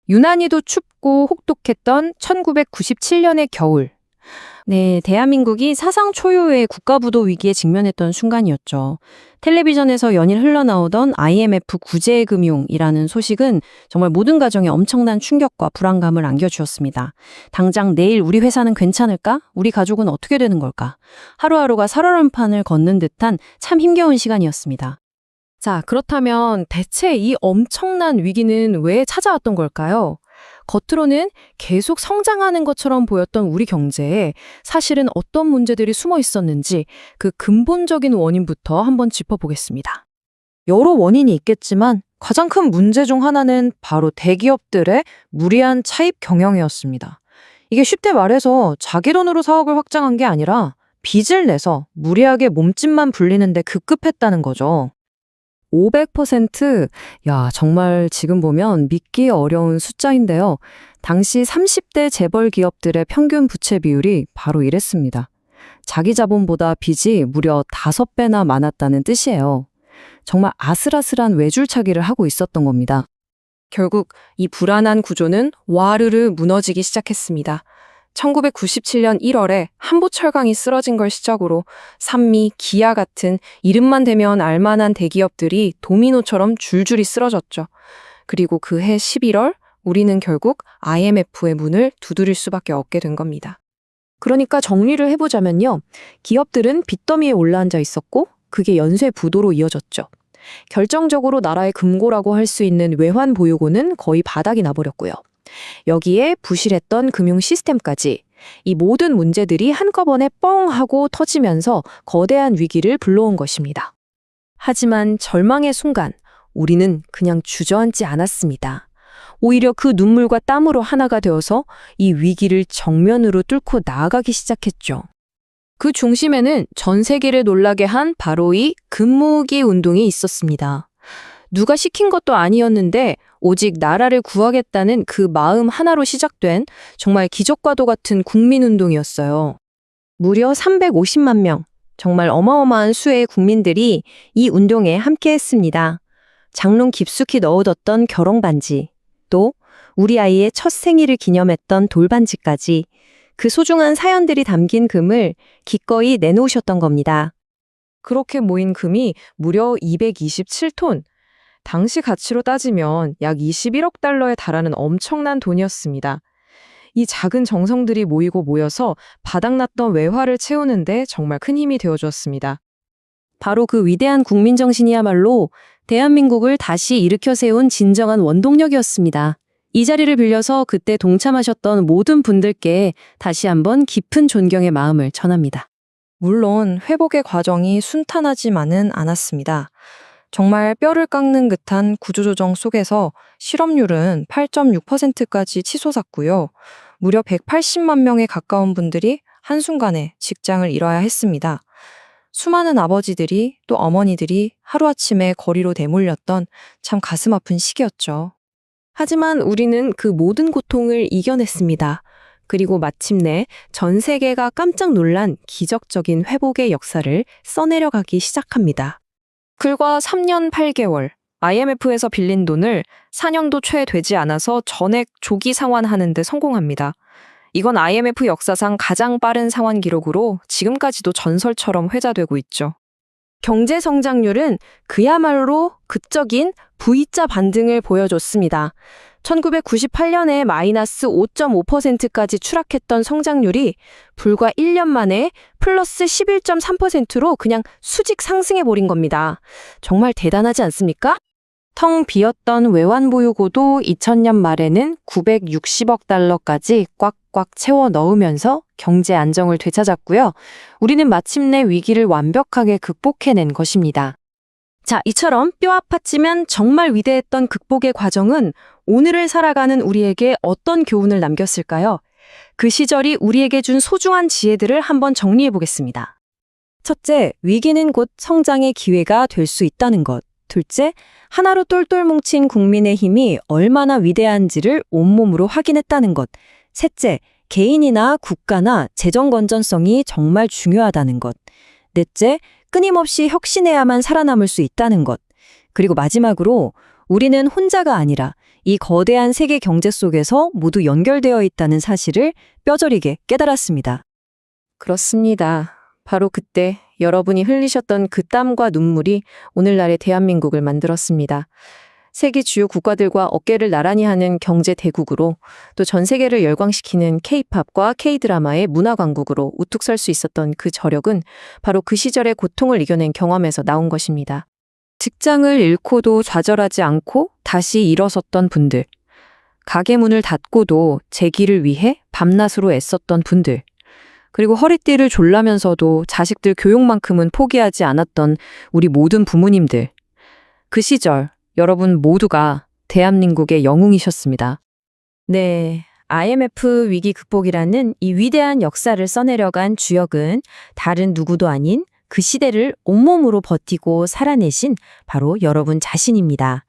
유난히도 춥고 혹독했던 1997년의 겨울. 네, 대한민국이 사상 초유의 국가부도 위기에 직면했던 순간이었죠. 텔레비전에서 연일 흘러나오던 IMF 구제금융이라는 소식은 정말 모든 가정에 엄청난 충격과 불안감을 안겨주었습니다. 당장 내일 우리 회사는 괜찮을까? 우리 가족은 어떻게 되는 걸까? 하루하루가 살얼음판을 걷는 듯한 참 힘겨운 시간이었습니다. 자, 그렇다면 대체 이 엄청난 위기는 왜 찾아왔던 걸까요? 겉으로는 계속 성장하는 것처럼 보였던 우리 경제에 사실은 어떤 문제들이 숨어 있었는지 그 근본적인 원인부터 한번 짚어보겠습니다. 여러 원인이 있겠지만 가장 큰 문제 중 하나는 바로 대기업들의 무리한 차입 경영이었습니다. 이게 쉽게 말해서 자기 돈으로 사업을 확장한 게 아니라 빚을 내서 무리하게 몸집만 불리는데 급급했다는 거죠. 500%? 야, 정말 지금 보면 믿기 어려운 숫자인데요. 당시 30대 재벌 기업들의 평균 부채 비율이 바로 이랬습니다. 자기 자본보다 빚이 무려 5배나 많았다는 뜻이에요. 정말 아슬아슬한 외줄차기를 하고 있었던 겁니다. 결국 이 불안한 구조는 와르르 무너지기 시작했습니다. 1997년 1월에 한보철강이 쓰러진 걸 시작으로 산미, 기아 같은 이름만 대면 알만한 대기업들이 도미노처럼 줄줄이 쓰러졌죠. 그리고 그해 11월 우리는 결국 IMF의 문을 두드릴 수밖에 없게 된 겁니다. 그러니까 정리를 해보자면요. 기업들은 빚더미에 올라앉아 있었고 그게 연쇄 부도로 이어졌죠. 결정적으로 나라의 금고라고 할 수 있는 외환 보유고는 거의 바닥이 나버렸고요. 여기에 부실했던 금융 시스템까지 이 모든 문제들이 한꺼번에 뻥 하고 터지면서 거대한 위기를 불러온 것입니다. 하지만 절망의 순간 우리는 그냥 주저앉지 않았습니다. 오히려 그 눈물과 땀으로 하나가 되어서 이 위기를 정면으로 뚫고 나아가기 시작했죠. 그 중심에는 전 세계를 놀라게 한 바로 이 금모으기 운동이 있었습니다. 누가 시킨 것도 아니었는데 오직 나라를 구하겠다는 그 마음 하나로 시작된 정말 기적과도 같은 국민운동이었어요. 무려 350만 명, 정말 어마어마한 수의 국민들이 이 운동에 함께했습니다. 장롱 깊숙이 넣어뒀던 결혼반지, 또 우리 아이의 첫 생일을 기념했던 돌반지까지 그 소중한 사연들이 담긴 금을 기꺼이 내놓으셨던 겁니다. 그렇게 모인 금이 무려 227톤, 당시 가치로 따지면 약 21억 달러에 달하는 엄청난 돈이었습니다. 이 작은 정성들이 모여서 바닥났던 외화를 채우는데 정말 큰 힘이 되어주었습니다. 바로 그 위대한 국민정신이야말로 대한민국을 다시 일으켜 세운 진정한 원동력이었습니다. 이 자리를 빌려서 그때 동참하셨던 모든 분들께 다시 한번 깊은 존경의 마음을 전합니다. 물론 회복의 과정이 순탄하지만은 않았습니다. 정말 뼈를 깎는 듯한 구조조정 속에서 실업률은 8.6%까지 치솟았고요. 무려 180만 명에 가까운 분들이 한순간에 직장을 잃어야 했습니다. 수많은 아버지들이 또 어머니들이 하루아침에 거리로 내몰렸던 참 가슴 아픈 시기였죠. 하지만 우리는 그 모든 고통을 이겨냈습니다. 그리고 마침내 전 세계가 깜짝 놀란 기적적인 회복의 역사를 써내려가기 시작합니다. 불과 3년 8개월, IMF에서 빌린 돈을 4년도 채 되지 않아서 전액 조기 상환하는 데 성공합니다. 이건 IMF 역사상 가장 빠른 상환 기록으로 지금까지도 전설처럼 회자되고 있죠. 경제 성장률은 그야말로 극적인 V자 반등을 보여줬습니다. 1998년에 마이너스 5.5%까지 추락했던 성장률이 불과 1년 만에 플러스 11.3%로 그냥 수직 상승해버린 겁니다. 정말 대단하지 않습니까? 텅 비었던 외환 보유고도 2000년 말에는 960억 달러까지 꽉꽉 채워 넣으면서 경제 안정을 되찾았고요. 우리는 마침내 위기를 완벽하게 극복해낸 것입니다. 자, 이처럼 뼈아팠지만 정말 위대했던 극복의 과정은 오늘을 살아가는 우리에게 어떤 교훈을 남겼을까요? 그 시절이 우리에게 준 소중한 지혜들을 한번 정리해 보겠습니다. 첫째, 위기는 곧 성장의 기회가 될 수 있다는 것. 둘째, 하나로 똘똘 뭉친 국민의 힘이 얼마나 위대한지를 온몸으로 확인했다는 것. 셋째, 개인이나 국가나 재정 건전성이 정말 중요하다는 것. 넷째, 끊임없이 혁신해야만 살아남을 수 있다는 것. 그리고 마지막으로 우리는 혼자가 아니라 이 거대한 세계 경제 속에서 모두 연결되어 있다는 사실을 뼈저리게 깨달았습니다. 그렇습니다. 바로 그때 여러분이 흘리셨던 그 땀과 눈물이 오늘날의 대한민국을 만들었습니다. 세계 주요 국가들과 어깨를 나란히 하는 경제 대국으로 또 전 세계를 열광시키는 K-팝과 K-드라마의 문화 강국으로 우뚝 설 수 있었던 그 저력은 바로 그 시절의 고통을 이겨낸 경험에서 나온 것입니다. 직장을 잃고도 좌절하지 않고 다시 일어섰던 분들, 가게 문을 닫고도 재기를 위해 밤낮으로 애썼던 분들, 그리고 허리띠를 졸라면서도 자식들 교육만큼은 포기하지 않았던 우리 모든 부모님들. 그 시절 여러분 모두가 대한민국의 영웅이셨습니다. 네, IMF 위기 극복이라는 이 위대한 역사를 써내려간 주역은 다른 누구도 아닌 그 시대를 온몸으로 버티고 살아내신 바로 여러분 자신입니다.